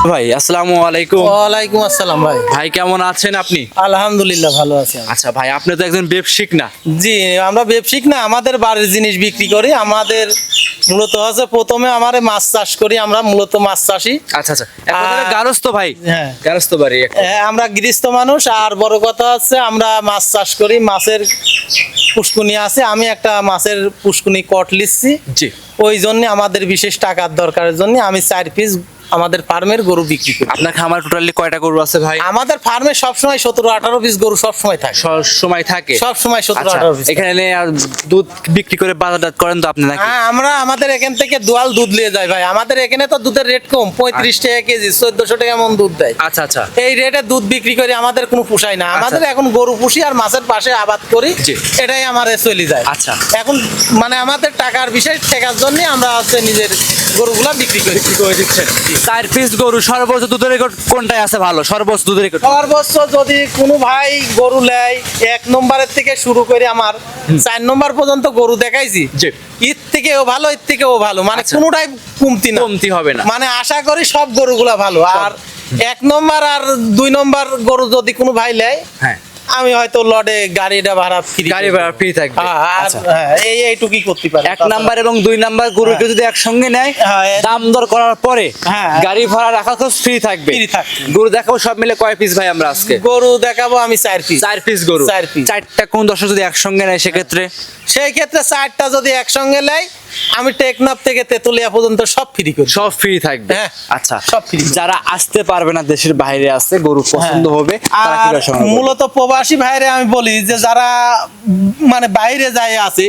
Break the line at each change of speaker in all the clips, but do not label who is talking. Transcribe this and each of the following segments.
ভাই আসসালামু আলাইকুম।
ওয়ালাইকুম আসসালাম ভাই।
ভাই কেমন আছেন আপনি?
আলহামদুলিল্লাহ ভালো আছি আমি।
আচ্ছা ভাই, আপনি তো একজন ব্যবসায়িক না?
জি, আমরা ব্যবসায়িক না, আমাদের বাড়ির জিনিস বিক্রি করি। আমাদের মূলত হচ্ছে প্রথমে আমারে মাছ চাষ করি, আমরা মূলত মাছ চাষি।
আচ্ছা আচ্ছা, এখন গারস্থ ভাই।
হ্যাঁ।
গারস্থ বাড়ি একটা।
আমরা গৃহস্থ মানুষ। আর বড় কথা হচ্ছে আমরা মাছ চাষ করি, মাছের পুষ্কুনি আছে। আমি একটা মাছের পুষ্কুনি কট লিখছি,
জি।
ওই জন্য আমাদের বিশেষ টাকার দরকারের জন্য আমি 4 পিস আমাদের ফার্মের গরু বিক্রি করি।
আপনার খামার টোটালি কয়টা গরু আছে ভাই?
আমাদের ফার্মে সবসময় 17-18 পিস গরু সবসময় থাকে।
সব সময় থাকে?
সবসময় 17-18 পিস।
এখানে আর দুধ বিক্রি করে বাজারজাত করেন তো আপনি নাকি?
হ্যাঁ, আমরা আমাদের এখান থেকে দুয়াল দুধ নিয়ে যাই ভাই। আমাদের এখানে তো দুধের রেট কম, 35 টাকা কেজি, 1400 টাকা মন দুধ দেয়।
আচ্ছা আচ্ছা।
এই রেটে দুধ বিক্রি করে আমাদের কোনো পোষায় না। আমাদের এখন গরু পুষি আর মাছের পাশে আবাদ করি,
জি।
এটাই আমাদের চলে যায়।
আচ্ছা।
এখন মানে আমাদের টাকার বিশেষ ঠেকার জন্য আমরা হচ্ছে নিজের গরুগুলা বিক্রি করি।
করে দিচ্ছেন 4 পিস গরু। সর্বোচ্চ দুধের রেকর্ড কোনটাই আছে ভালো? সর্বোচ্চ দুধের রেকর্ড
সর্বোচ্চ যদি কোনো ভাই গরু নেয় 1 নম্বরের থেকে শুরু করে আমার 4 নম্বর পর্যন্ত গরু দেখাইছি।
জি।
এর থেকেও ভালো, এর থেকেও ভালো, মানে
আচ্ছা।
কোনোটাই কমতি না,
কমতি হবে না।
মানে আশা করি সব গরুগুলা ভালো। আর 1 নম্বর আর 2 নম্বর গরু যদি কোনো ভাই নেয়,
হ্যাঁ,
আমি হয়তো লডে গাড়িটা ভাড়া ফ্রি,
গাড়ি ভাড়া ফ্রি থাকবে। আচ্ছা।
এইটুকুই করতে পারে।
1 নাম্বার এবং 2 নাম্বার গরুকে যদি একসঙ্গে নেয়,
হ্যাঁ,
দাম দর করার পরে
হ্যাঁ,
গাড়ি ভাড়া রাখা খরচ ফ্রি থাকবে।
ফ্রি থাকবে।
গরু দেখাবো সব মিলে কয় পিস ভাই আমরা আজকে?
গরু দেখাবো আমি 4 পিস।
4 পিস গরু।
4 পিস।
4টা কোন দর্শক যদি একসঙ্গে নেয় সেক্ষেত্রে?
সেই ক্ষেত্রে 4টা যদি একসঙ্গে নেয়, আমি টেকনাফ থেকে তেতুলিয়া পর্যন্ত সব ফ্রি করি।
সব ফ্রি থাকবে।
হ্যাঁ,
আচ্ছা,
সব free।
যারা আসতে পারবে না, দেশের বাইরে আছে, গরু পছন্দ হবে, তারা
আর
কিভাবে সংগ্রহ করবে?
মূলত প্রবাসী ভাইরে আমি বলি যে যারা মানে বাইরে যায় আছে,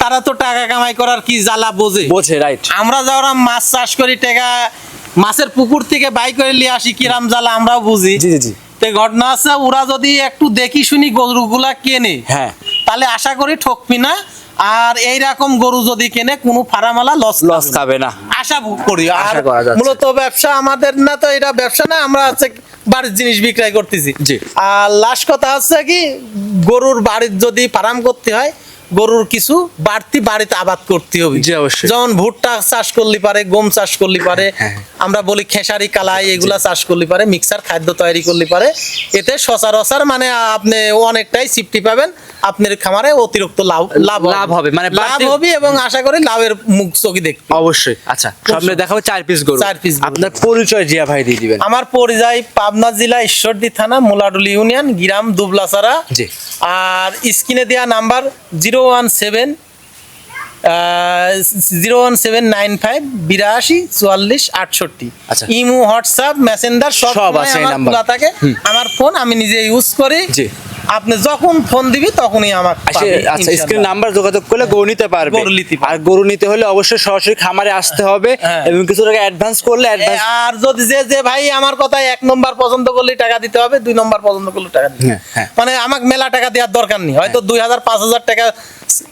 তারা তো টাকা কামাই করার কি জ্বালা বোঝে।
বোঝে, রাইট।
আমরা যারা মাছ চাষ করি, টাকা মাছের পুকুর থেকে বাই করে নিয়ে আসি, কিরাম জ্বালা আমরাও বুঝি।
জি জি জি।
তো ঘটনা আছে, ওরা যদি একটু দেখি শুনি গরুগুলা কেনে,
হ্যাঁ,
তাহলে আশা করি ঠকবি না। আর এইরকম গরু যদি কেনে, কোনো ফারামালা লস
খাবে না,
আশা করি। আর
আশা করা যাচ্ছে।
মূলত ব্যবসা আমাদের না, তো এটা ব্যবসা না, আমরা হচ্ছে বাড়ির জিনিস বিক্রয় করতেছি।
জি।
আর লাস্ট কথা হচ্ছে কি, গরুর বাড়ির যদি ফার্ম করতে হয়, গরুর কিছু বাড়তি বাড়িতে আবাদ করতে হবে।
জি, অবশ্যই।
যেমন ভুট্টা চাষ করলে পারে, গম চাষ করলে পারে,
হ্যাঁ।
আমরা বলি খেসারি কালাই, এগুলা চাষ করলে পারে, মিক্সার খাদ্য তৈরি করলে পারে। এতে সচরাচর মানে আপনি অনেকটাই সিফটি পাবেন, আপনার খামারে অতিরিক্ত লাভ
হবে, মানে
লাভ হবে, এবং আশা করি লাভের মুখ চোখে দেখতে।
অবশ্যই। আচ্ছা, সামনে দেখাবো 4 পিস গরু।
4 পিস গরু।
আপনার পরিচয় জিয়া ভাই দিয়ে দিবেন।
আমার পরিযায়ী পাবনা জেলা ঈশ্বরদী থানা মুলাডুলি ইউনিয়ন, গ্রাম দুবলাছড়া।
জি।
আর স্ক্রিনে দেওয়া নাম্বার 01795824468।
আচ্ছা।
ইমো, হোয়াটসঅ্যাপ, মেসেঞ্জার সব
আছে এই
আমার
নাম্বার।
খোলা থাকে। আমার ফোন আমি নিজে ইউজ করি।
জি।
আপনি যখন ফোন দিবি তখনই আমার
আচ্ছা, স্ক্রিন নাম্বার যোগাযোগ করলে গরু নিতে পারবে।
গরু নিতে পারবে।
আর গরু নিতে হলে অবশ্যই সরাসরি খামারে আসতে হবে,
হ্যাঁ।
এবং কিছু টাকা অ্যাডভান্স করলে
আর যদি যে ভাই আমার কথা 1 নম্বর পছন্দ করলে টাকা দিতে হবে, 2 নম্বর পছন্দ করলে টাকা দিতে হবে।
হ্যাঁ, হ্যাঁ।
মানে আমাকে মেলা টাকা দেওয়ার দরকার নেই, হয়তো 2000-5000 টাকা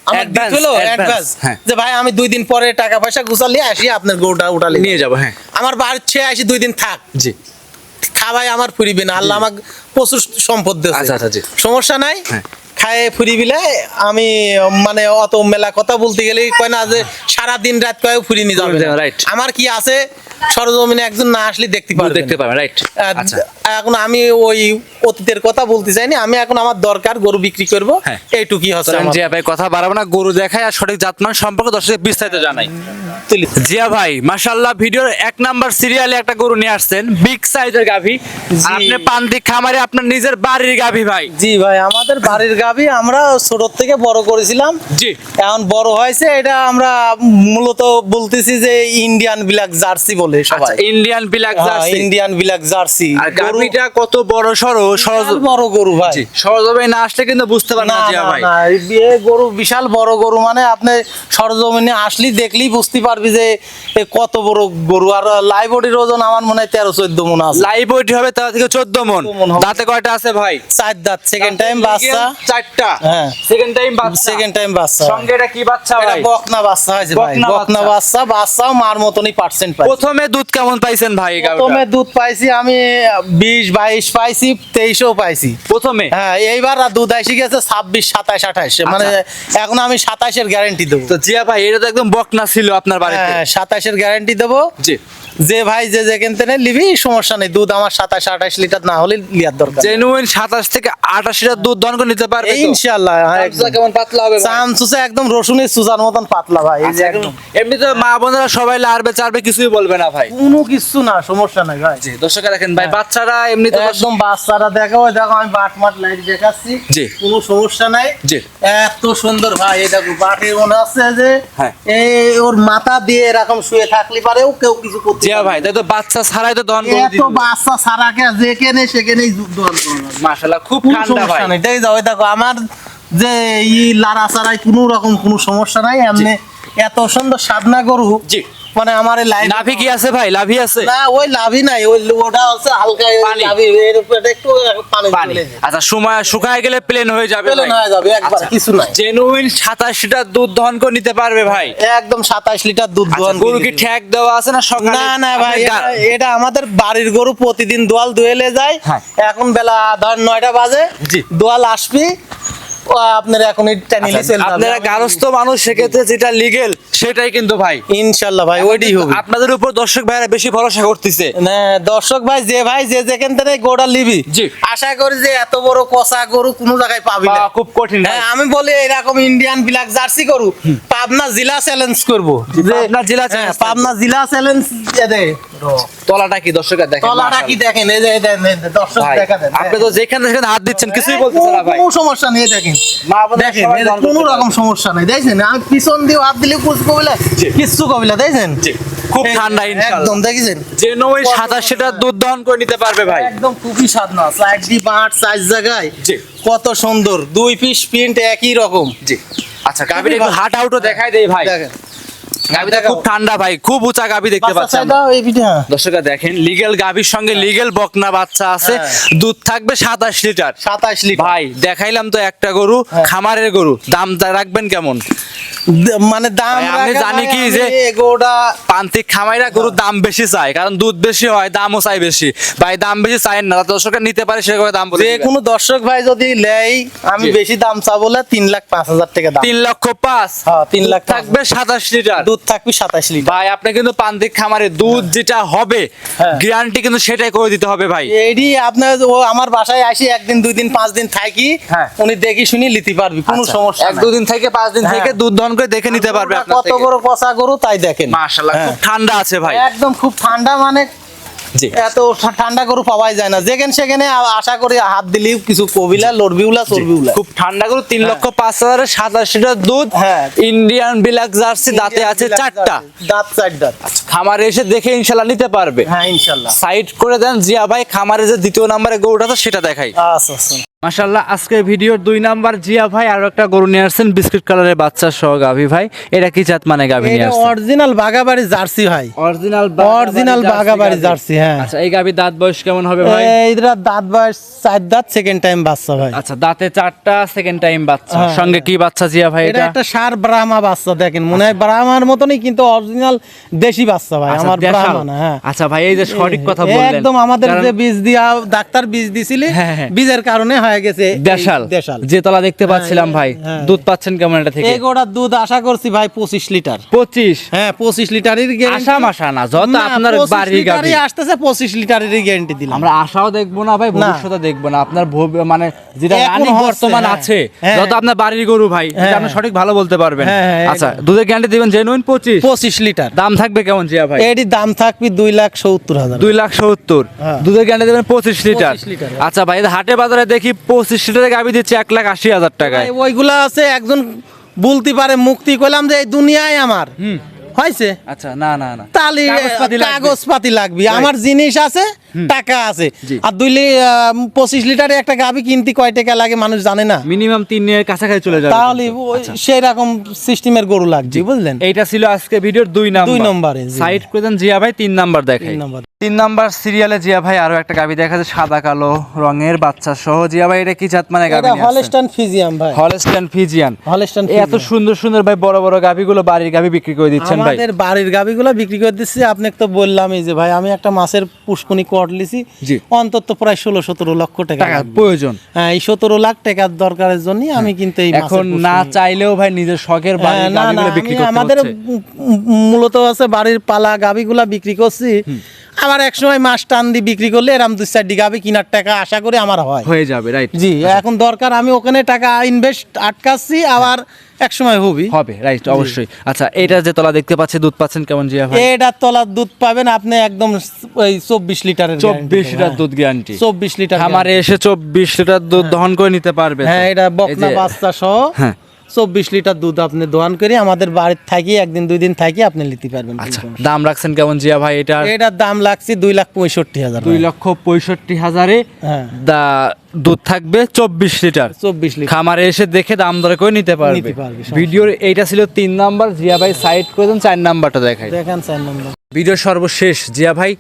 আমার
Advance,
দিতে হলো
advance,
অ্যাডভান্স,
হ্যাঁ।
যে ভাই আমি 2 দিন পরে টাকা পয়সা গুছালি আসি, আপনার গরুটা উঠালি
নিয়ে যাবো। হ্যাঁ,
আমার বাড়ির ছেয়ে আসি 2 দিন থাক,
জি।
খাওয়াই আমার ফুরিবে না, আল্লাহ আমাকে প্রচুর সম্পদ দিয়েছে।
আচ্ছা, আচ্ছা, জি।
সমস্যা নাই,
হ্যাঁ।
খায়ে ফুরি বিলে আমি মানে অত মেলা কথা বলতে গেলে কয় না যে সারা দিন রাত কয়ে ফুরি নিয়ে যাবে না।
Right.
আমার কি আছে, সরজমিনে একজন না আসলে দেখতে পারবে
দেখতে পাবেন, রাইট। আচ্ছা,
এখন আমি ওই অতীতের কথা বলতে চাইনি, আমি এখন আমার দরকার গরু বিক্রি করব,
হ্যাঁ।
এইটুকুই হচ্ছে
চলেন
আমার।
জিয়া ভাই কথা বাড়াবো না, গরু দেখায় আর সঠিক জাতমান সম্পর্কে দর্শকদের বিস্তারিত জানাই।
তুলি।
জিয়া ভাই মাশাআল্লাহ, ভিডিওর 1 নাম্বার সিরিয়ালে একটা গরু নিয়ে আসছেন, বিগ সাইজের গাভী। আপনি পান্তিক খামারে আপনার নিজের বাড়ির গাভী ভাই?
জি ভাই, আমাদের বাড়ির গাভী, আমরা ছোট থেকে বড় করেছিলাম।
জি।
এখন বড় হয়েছে, এটা আমরা মূলত বলতেছি যে ইন্ডিয়ান ব্ল্যাক জার্সি বলে সবাই।
Indian black jersey.
Indian black jersey.
আর গাভীটা কত বড় সরো, সরজ
বড় গরু ভাই।
জি, সরজমে না আসলে কিন্তু বুঝতে পারবেন
না
না জিয়া
না
ভাই।
না, এ গরু বিশাল বড় গরু, মানে আপনি সরজমিনে আসলেই দেখলেই বুঝতে পারবি যে এ কত বড় গরু। আর লাইভ বডির ওজন আমার মনে হয় 13-14 মণ আছে।
লাইভ ওয়েট হবে তার থেকে 14 মণ।
14 মণ হবে।
দাঁতে কয়টা আছে ভাই?
4 দাঁত, সেকেন্ড টাইম বাচ্চা।
4টা।
হ্যাঁ।
সেকেন্ড টাইম বাচ্চা।
সেকেন্ড টাইম বাচ্চা।
সঙ্গে এটা কি বাচ্চা
এটা
ভাই?
বকনা বাচ্চা হয়েছে ভাই।
বকনা
বকনা
বাচ্চা।
বাচ্চাও মার মতনই পার্সেন্ট পাই।
প্রথমে দুধ কেমন পাইছেন ভাই?
প্রথমে দুধ পাইছি আমি 20-22 পাইছি, 23ও পাইছি
প্রথমে
হ্যাঁ। এইবার আর দুধ এসে গেছে 26, 27, 28, মানে এখন আমি 27-এর গ্যারান্টি দেবো।
তো জিয়া ভাই এটা তো একদম বকনা ছিল আপনার বাড়িতে।
হ্যাঁ 27-এর গ্যারান্টি দেবো।
জি,
যে ভাই যে যেখান থেকে নিবি সমস্যা নেই, দুধ আমার 27-28 লিটার না হলে লিয়ার দরকার।
জেনুইন 27 থেকে 28 লিটার দুধ দহন করে নিতে পারবে তো?
ইনশাআল্লাহ।
চামচা কেমন পাতলা হবে ভাই?
চামচুসে একদম রসুনের সুজার মতন পাতলা ভাই, এই যে
আচ্ছা,
একদম
এমনি তো মা বোনেরা সবাই লাড়বে চাড়বে কিছুই বলবে না ভাই।
কোনো কিছু না, সমস্যা নাই ভাই।
জি দর্শক দেখেন ভাই, বাচ্চারা এমনি তো
একদম বাচ্চারা দেখো, ওই দেখো আমি বাট মাট লাইট দেখাচ্ছি,
জি।
কোনো সমস্যা নাই।
জি।
এত সুন্দর ভাই, এই দেখো বাটে মনে হচ্ছে যে
হ্যাঁ।
এই ওর মাথা দিয়ে এরকম শুয়ে থাকলে পারেও কেউ কিছু করতে
জিয়া
পারবে
ভাই তাই তো বাচ্চা ছাড়াই তো দহন
না।
করে
এত
দিবে।
বাচ্চা সারাকে যেখানে সেখানেই দোয়াল করে না।
মাশাআল্লাহ খুব
কোনো
ঠান্ডা ভাই।
সমস্যা নেই, দেখ যাও, এই দেখো আমার যে লারা সারাই কোনো রকম কোনো সমস্যা নাই। এমনি এত সুন্দর সাধনা গরু,
জি।
মানে আমার এই লাইন
নাভি কি আছে ভাই? লাভি আছে?
না, ওই লাভই নাই, ওই ওটা হচ্ছে হালকা
পানি।
লাভি, এর উপরে একটু পানি
পানি।
চলে যায়।
আচ্ছা সময় শুকায় গেলে প্লেন হয়ে যাবে
প্লেন হয়ে যাবে একবার, কিছু নাই।
জেনুইন 27 লিটার দুধ দহন করে নিতে পারবে ভাই।
একদম 27 লিটার দুধ
আচ্ছা,
দোয়ান
গরু কি ঠ্যাক দেওয়া আছে না সকালে?
না না ভাই,
আপনি গা-
এটা আমাদের বাড়ির গরু, প্রতিদিন দোয়াল দুয়েলে যায়।
হ্যাঁ।
এখন বেলা ধর 9টা বাজে,
জি।
দোয়াল আসবি, ও আপনার এখন এটা নিলে
আচ্ছা,
চলে যাবে।
আপনারা গারস্থ মানুষ, সেক্ষেত্রে যেটা লিগেল সেটাই কিন্তু ভাই।
ইনশাআল্লাহ ভাই ওইটাই হবে।
আপনাদের উপর দর্শক ভাইরা বেশি ভরসা করতেছে।
না দর্শক ভাই, যে যেখান থেকে গোড়া লিবি,
জি।
আশা করি যে এত বড় কষা গরু কোনো জায়গায় পাবি না।
পাওয়া খুব কঠিন ভাই।
হ্যাঁ, আমি বলি এরকম ইন্ডিয়ান ব্ল্যাক জার্সি গরু পাবনা জেলা চ্যালেঞ্জ করব।
পাবনা জেলা challenge
পাবনা জেলা চ্যালেঞ্জ দে।
তলাটা কি দর্শকের দেখেন?
তলাটা কি দেখেন, এই যে এই দেখেন, এই যে দর্শক
ভাই,
দেখা দেন।
আপনি তো যেখানে সেখানে হাত দিচ্ছেন, কিছুই বলতেছেন না ভাই।
কোনো সমস্যা নেই, দেখেন
মা বোনেরা
দেখেন,
সবাই
এই যে
দহন
কোনো
করতে
রকম
পারবে।
সমস্যা নেই, দেখছেন আমি পিছন দিয়ে হাত দিলে কিছু কবিলা,
জি।
কিচ্ছু কবিলা, দেখছেন
জি, খুব ঠান্ডা ইনশাআল্লাহ।
একদম, দেখেছেন
জেনুইন 27 লিটার দুধ দহন করে নিতে পারবে ভাই।
একদম খুবই সাধনা, সাইড দি বাট সাইজ জায়গায়
জি।
কত সুন্দর, 2 পিস প্রিন্ট একই রকম।
জি। আচ্ছা গাবিটা একটু হাট আউটও দেখাই দেই ভাই।
দেখেন
গাবিটা খুব ঠান্ডা ভাই, খুব উঁচা গাবি দেখতে
বাচ্চা
পাচ্ছেন।
চাইদাও এই পিঠা।
দর্শকরা দেখেন, লিগ্যাল গাবির সঙ্গে লিগ্যাল বকনা বাচ্চা আছে,
হ্যাঁ।
দুধ থাকবে 27 লিটার।
27 লিটার
ভাই দেখাইলাম তো একটা গরু,
হ্যাঁ।
খামারের গরু, দাম রাখবেন কেমন?
মানে দাম
ভাই, আমি
রাখা
জানি
ভাই,
কি
আমি
যে
এগোটা
প্রান্তিক খামাইরা গরুর দাম বেশি চায়, কারণ দুধ বেশি হয়, দামও চাই বেশি। ভাই দাম বেশি চায় না, দর্শকরা নিতে পারে সেরকম দাম বলে
যে
দিবেন।
কোনো দর্শক ভাই যদি লেয়, আমি
জি।
বেশি দাম চা বলে 3,05,000 টাকা দাম।
3,05,000।
হ্যাঁ, 3,05,000
থাকবে 27 লিটার।
দুধ থাকবে 27 লিটার।
ভাই আপনি কিন্তু প্রান্তিক খামারে দুধ যেটা হবে
হ্যাঁ।
গ্যারান্টি কিন্তু সেটাই করে দিতে হবে ভাই।
এইডি আপনার ও আমার বাসায় আসি একদিন 2 দিন 5 দিন থাকি,
হ্যাঁ।
উনি দেখি শুনি নিতে পারবি, কোনো
আচ্ছা,
সমস্যা
এক
নাই।
দুদিন থেকে 5 দিন থেকে
হ্যাঁ।
দুধ দহন করে দেখে নিতে পারবে
গরুটা
আপনার
কত
থেকে।
বড় কষা গরু তাই দেখেন।
মাশাআল্লাহ
হ্যাঁ।
খুব ঠান্ডা আছে ভাই।
একদম খুব ঠান্ডা, মানে
জি।
এত ঠান্ডা গরু পাওয়াই যায় না। যেখানে সেখানে আশা করি হাত দিলেই কিছু কবিলা, লড়বিউলা, চর্বিউলা।
খুব ঠান্ডা গরু, 3,05,000 27 লিটার দুধ,
হ্যাঁ।
ইন্ডিয়ান ব্ল্যাক জার্সি, দাঁতে আছে 4টা।
দাঁত 4 দাঁত।
খামারে এসে দেখে ইনশাল্লাহ নিতে পারবে।
হ্যাঁ ইনশাআল্লাহ।
সাইড করে দেন জিয়া ভাই, খামারে যে দ্বিতীয় নম্বরে গরুটা আছে সেটা দেখাই।
আচ্ছা আচ্ছা।
মাশাআল্লাহ আজকের ভিডিওর 2 নাম্বার জিয়া ভাই আরো একটা গরু নিয়ে আসছেন, বিস্কিট কালারের বাচ্চা সহ গাভী ভাই। এটা কি জাত মানে গাভী নিয়ে
এটা
আসছেন?
অরিজিনাল বাগাবাড়ি জার্সি ভাই।
অরিজিনাল
বাগাবাড়ি জার্সি, হ্যাঁ।
আচ্ছা এই গাভীর দাঁত বয়স কেমন হবে ভাই?
এইটা দাঁত বয়স 4 দাঁত, সেকেন্ড টাইম বাচ্চা ভাই।
আচ্ছা দাঁতে 4টা, সেকেন্ড টাইম বাচ্চা।
হ্যাঁ।
সঙ্গে কি বাচ্চা জিয়া ভাই
এটা
এটা?
একটা সার ব্রাহ্মা বাচ্চা, দেখেন মনে হয় ব্রাহ্মার মতনই, কিন্তু অরিজিনাল দেশি বাচ্চা ভাই,
আচ্ছা,
আমার
দেশাল।
ব্রাহ্মা না। হ্যাঁ
আচ্ছা ভাই এই যে সঠিক কথা বললেন,
একদম আমাদের
কারণ
যে বীজ দিয়া ডাক্তার বীজ দিছিলি,
হ্যাঁ, হ্যাঁ।
বীজের কারণে হয়ে গেছে এই
দেশাল
দেশাল।
যে তলা দেখতে পাচ্ছিলাম ভাই,
হ্যাঁ।
দুধ পাচ্ছেন কেমন এটা থেকে?
এই গোড়ার দুধ আশা করছি ভাই 25 লিটার।
25?
হ্যাঁ 25 লিটারের গ্যারান্টি।
আশা মাশা না, যত আপনার বাড়ি গাভী।
আসতেছে 25 লিটারের গ্যারান্টি দিলাম।
আমরা আশাও দেখবো না ভাই, ভবিষ্যতে দেখবো না, আপনার মানে যেটা
এখন
রানিং
হচ্ছে,
বর্তমান
হ্যাঁ।
আছে,
হ্যাঁ।
যত আপনার বাড়ির গরু ভাই, এটা
হ্যাঁ,
আপনি সঠিক ভালো বলতে পারবেন।
হ্যাঁ, হ্যাঁ,
আচ্ছা
এটা।
দুধের গ্যারান্টি দিবেন জেনুইন 25?
25 লিটার।
দাম থাকবে কেমন জিয়া ভাই?
এর দাম থাকবে 2,70,000।
2,70,000।
হ্যাঁ।
দুধের গ্যারান্টি দেবেন 25 লিটার।
25 লিটার।
আচ্ছা ভাই হাটে বাজারে দেখি 25 লিটারের গাভী দিচ্ছে 1,80,000 টাকায়।
ওইগুলা আছে, একজন বলতে পারে মুক্তি কইলাম যে এই দুনিয়ায় আমার হয়েছে,
আচ্ছা না না না,
তাহলে
কাগজপাতি লাগবে।
কাগজপাতি লাগবে, আমার জিনিস আছে, টাকা আছে।
জি।
আর 25 লিটারে একটা গাভি কিনতে কয় টাকা লাগে মানুষ জানে না,
মিনিমাম 3 এর কাছাকাছি চলে যাবে।
তাহলে সেই রকম সিস্টেমের গরু লাগছে, বুঝলেন?
এইটা ছিল আজকে ভিডিওর 2 নাম্বার।
2 নম্বরে, জি।
সাইড করে দেন জিয়া ভাই, 3 নাম্বার দেখাই।
3 নম্বর।
3 নাম্বার সিরিয়ালে জিয়া ভাই আরো একটা গাবি দেখা যাচ্ছে, সাদা কালো রঙের বাচ্চা সহ। জিয়া ভাই এটা কি জাত মানে গাবি?
এটা হলস্টাইন ফিজিয়াম ভাই।
Holstein Friesian.
হলস্টাইন
এত সুন্দর সুন্দর ভাই বড় বড় গাবিগুলো বাড়ির গাবি বিক্রি করে দিচ্ছেন ভাই।
আমাদের বাড়ির গাবিগুলো বিক্রি করে দিচ্ছি। আপনাকে তো বললামই যে ভাই আমি একটা মাছের পুষ্কুনি কর লট লিছি
জি।
অন্তত প্রায় 16-17 লক্ষ টাকা
টাকা
লাগবে।
প্রয়োজন।
হ্যাঁ, এই 17 লাখ টাকার দরকারের জন্য আমি কিন্তু এই মাছের
এখন
পোষ
না
নিয়ে-
চাইলেও ভাই নিজের শখের বাড়ির
হ্যাঁ, না না
গাভিগুলো বিক্রি
আমি
করতে
আমাদের
হচ্ছে।
মূলত আছে বাড়ির পালা গাভিগুলা বিক্রি করছি। আবার এক সময় মাছ টান দিয়ে বিক্রি করলে এরকম 2-4 গাভি কেনার টাকা আশা করি আমার হয়।
হয়ে যাবে, রাইট।
জি, এখন দরকার আমি ওখানে টাকা ইনভেস্ট আটকাচ্ছি, আবার এক সময় হবি।
হবে, রাইট, অবশ্যই। আচ্ছা, এটা যে তলা দেখতে পাচ্ছি, দুধ পাচ্ছেন কেমন জিয়া ভাই?
এটার তলার দুধ পাবেন আপনি একদম ওই 24 লিটারের
24 লিটার দুধ গ্যারান্টি।
24 লিটার
খামারে এসে 24 লিটার দুধ দহন করে নিতে পারবে তো?
হ্যাঁ, এটা
এই
বকনা
যে-
বাচ্চা সহ
হ্যাঁ।
24 লিটার দুধ আপনি দোয়ান করে আমাদের বাড়ির থাকি 1-2 দিন থাকি আপনি নিতে পারবেন।
আচ্ছা, দাম রাখছেন কেমন জিয়া ভাই এটার?
এটার দাম লাগছে 2,65,000।
2,65,000-এ
হ্যাঁ,
দুধ থাকবে 24 লিটার।
24 লিটার।
খামারে এসে দেখে দাম দরে করে নিতে পারবে।
নিতে পারবে, সমস্যা
ভিডিওর এইটা ছিল 3 নাম্বার, জিয়া ভাই সাইড করে দেন, 4 নাম্বারটা দেখাই।
দেখেন 4 নম্বর।
ভিডিওর সর্বশেষ জিয়া ভাই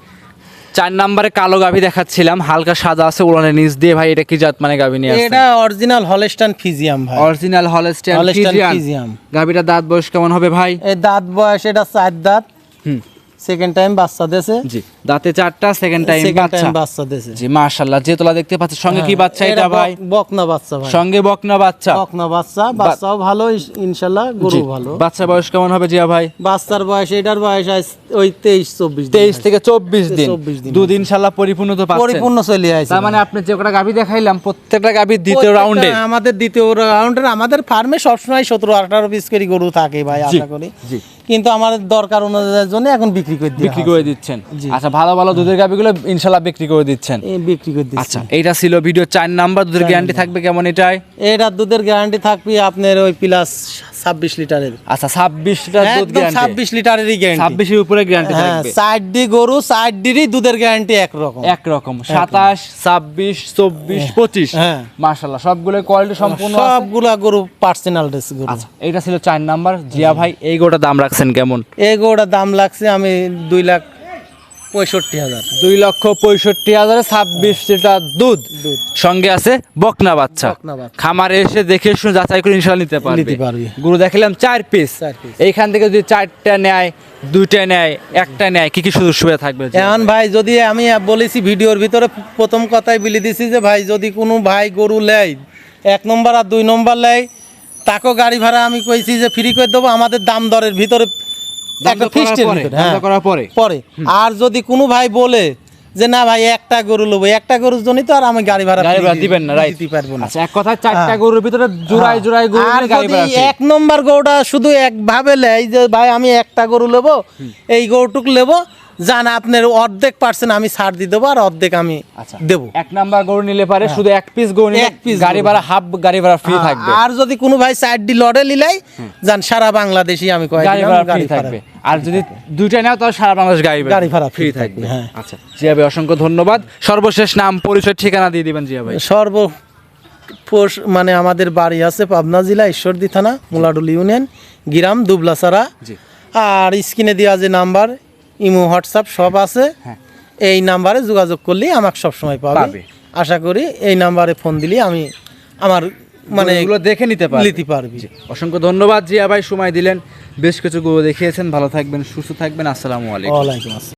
4 নাম্বারে কালো গাভী দেখাচ্ছিলাম, হালকা সাদা আছে উলানের নিচ দিয়ে। ভাই এটা কি জাত মানে গাভী নিয়ে আসছেন?
এটা অরিজিনাল হলস্টাইন ফিজিয়াম ভাই।
Original Holstein
Holstein
Friesian.
Friesian.
গাভীটা দাঁত বয়স কেমন হবে ভাই?
এই দাঁত বয়স এটা 4 দাঁত।
হুম,
সেকেন্ড টাইম বাচ্চা দেছে।
জি, দাঁতে 4টা, সেকেন্ড টাইম
সেকেন্ড
বাচ্চা।
টাইম বাচ্চা দেছে।
জি, মাশাআল্লাহ, যে তোলা দেখতে পাচ্ছি সঙ্গে কি বাচ্চা এটা ভাই?
বকনা বাচ্চা ভাই।
সঙ্গে বকনা বাচ্চা।
বকনা বাচ্চা, বাচ্চাও ভালো ইনশাআল্লাহ,
জি,
গরু ভালো।
বাচ্চা বয়স কেমন হবে জিয়া ভাই?
বাচ্চার বয়স এটার বয়স আজ ওই 23-24 দিন।
23 থেকে 24 দিন।
24 দিন।
দুদিন ইনশাআল্লাহ পরিপূর্ণ তো পাচ্ছেন।
পরিপূর্ণ চলে আইছে।
তার মানে আপনি যে কটা গাভী দেখাইলাম প্রত্যেকটা গাভী দ্বিতীয় রাউন্ডে।
আমাদের দ্বিতীয় রাউন্ডের আমাদের ফার্মে সবসময় 17-18 পিস করে গরু থাকে ভাই,
জি,
আশা করি।
জি।
কিন্তু আমাদের দরকার অনুযায়ী জন্য এখন বিক্রি করে দিই।
বিক্রি করে দিচ্ছেন।
জি।
আচ্ছা, ভালো ভালো দুধের গাভীগুলো ইনশাআল্লাহ বিক্রি করে দিচ্ছেন।
বিক্রি করে দিচ্ছি।
আচ্ছা, এইটা ছিল ভিডিও 4 নাম্বার। দুধের গ্যারান্টি থাকবে কেমন এটাই?
এটার দুধের গ্যারান্টি থাকবে আপনার ওই প্লাস 26 লিটারের।
আচ্ছা, 26 লিটার দুধ
একদম
গ্যারান্টি।
26 লিটারেরই গ্যারান্টি।
26 এর উপরে গ্যারান্টি
হ্যাঁ,
থাকবে।
সাইড ডি গরু, সাইড ডিরই দুধের গ্যারান্টি একরকম।
একরকম 27, 26, 24, 25।
হ্যাঁ।
মাশাআল্লাহ, সবগুলো কোয়ালিটি সম্পূর্ণ আছে।
সবগুলা গরু পার্সোনাল ড্রেস গরু।
আচ্ছা, এইটা ছিল 4 নাম্বার। জিয়া ভাই এই গোটা দাম রাখছেন কেমন?
এই গরুটার দাম লাগছে আমি 2,65,000।
2,65,000-এ 26 লিটার দুধ, সঙ্গে আছে বকনা বাচ্চা।
বকনা বাচ্চা।
খামারে এসে দেখে শুনে যাচাই করে ইনশাআল্লাহ নিতে পারবে।
নিতে পারবে।
গরু দেখালাম 4 পিস।
4 পিস।
এইখান থেকে যদি 4টা নেয়, 2টা নেয়, একটা নেয়, কি কি সুযোগ সুবিধা থাকবে?
এখন ভাই যদি আমি বলেছি ভিডিওর ভিতরে প্রথম কথাই বলে দিছি যে ভাই যদি কোনো ভাই গরু নেয় 1 নম্বর আর 2 নম্বর নেয়, তাকেও গাড়ি ভাড়া আমি কইছি যে ফ্রি করে দেবো আমাদের দাম দরের ভিতরে, একটা ফিক্সডের ভিতরে। হ্যাঁ,
করার পরে
পরে। আর যদি কোনো ভাই বলে যে না ভাই একটা গরু নেবো, একটা গরুর জন্য তো আর আমি গাড়ি ভাড়া
গাড়ি ভাড়া দিবেন না, রাইট?
দিতে পারবো না।
আচ্ছা, এক কথা 4টা গরুর ভিতরে জোড়ায় জোড়ায় গরু
আর
নিয়ে গাড়ি
যদি
ভাড়া free।
1 নম্বর গরুটা শুধু একভাবে লেয় যে ভাই আমি একটা গরু নেবো, এই গরুটুক নেবো, জান আপনার অর্ধেক পার্সেন্ট আমি ছাড় দিয়ে দেবো আর অর্ধেক আমি
আচ্ছা,
দেবো।
1 নাম্বার গরু নিলে পারে শুধু 1 পিস গরু নিলে
1 piece
গাড়ি
গরু।
ভাড়া হাফ গাড়ি ভাড়া ফ্রি থাকবে।
আর যদি কোনো ভাই সাইড ডি লড়ে নিলাই জান সারা বাংলাদেশি আমি কয়ে
গাড়ি
দিলাম,
ভাড়া
গাড়ি
ফ্রি থাকবে। আর যদি 2টা নাও তাহলে সারা বাংলাদেশ গাড়ি
ভাড়া
ফ্রি
free
থাকবে।
থাকবে, হ্যাঁ।
আচ্ছা, জিয়া ভাই অসংখ্য ধন্যবাদ। সর্বশেষ নাম, পরিচয়, ঠিকানা দিয়ে দিবেন জিয়া ভাই।
মানে আমাদের বাড়ি আছে পাবনা জেলা ঈশ্বরদী থানা মুলাডুল ইউনিয়ন, গ্রাম দুবলাসারা।
জি।
আর স্ক্রিনে দেওয়া যে নাম্বার, ইমো হোয়াটসঅ্যাপ সব আছে,
হ্যাঁ।
এই নাম্বারে যোগাযোগ করলে আমাকে সবসময়
পাবে।
পাবে। আশা করি এই নাম্বারে ফোন দিলে আমি আমার মানে
এগুলো দেখে নিতে
নিতে পারবি।
অসংখ্য ধন্যবাদ জিয়া ভাই, সময় দিলেন, বেশ কিছু গরু দেখিয়েছেন। ভালো থাকবেন, সুস্থ থাকবেন। আসসালামু আলাইকুম।
ওয়ালাইকুম আসসালাম।